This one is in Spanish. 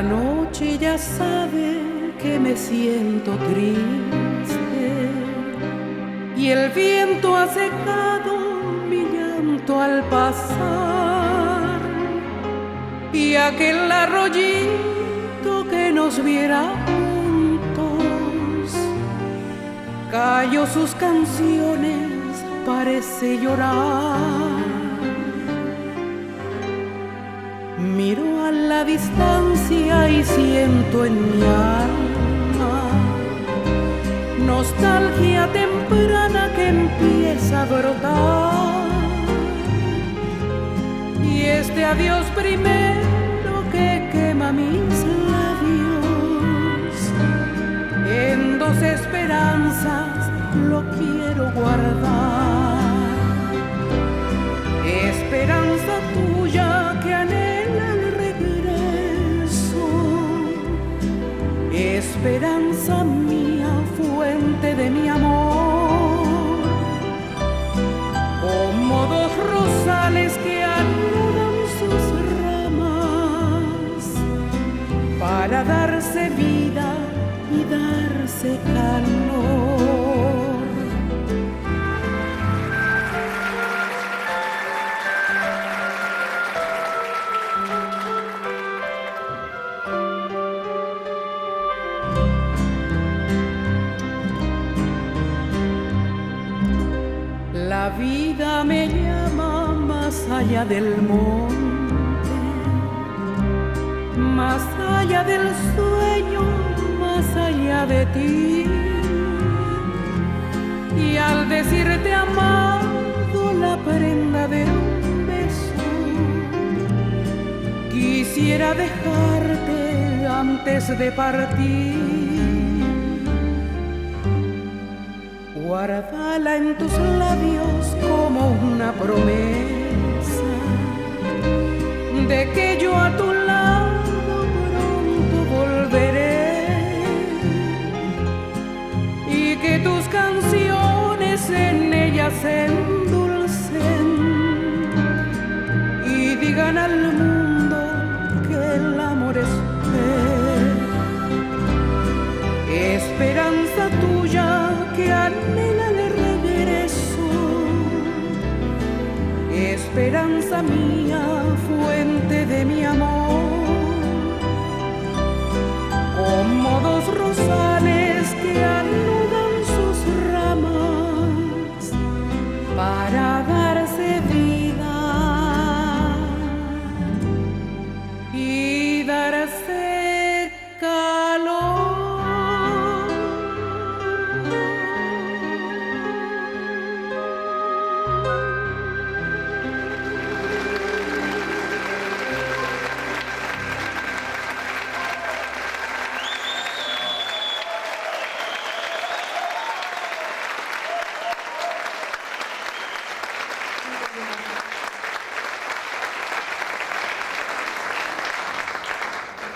La noche ya sabe que me siento triste y el viento ha secado mi llanto al pasar, y aquel arroyito que nos viera juntos cayó sus canciones, parece llorar. Miro a la distancia y siento en mi alma nostalgia temprana que empieza a brotar, y este adiós primero que quema mis labios, en dos esperanzas lo quiero guardar. Esperanza tuya que anhela el regreso, esperanza mía, fuente de mi amor, como dos rosales que anudan sus ramas para darse vida y darse calor. La vida me llama más allá del monte, más allá del sueño, más allá de ti. Y al decirte amado la prenda de un beso, quisiera dejarte antes de partir. Guárdala en tus labios como una promesa de que yo a tu lado pronto volveré, y que tus canciones en ellas se endulcen y digan al mundo que el amor es fe. Esperanza tuya que anhela el regreso, esperanza mía, fuente de mi amor.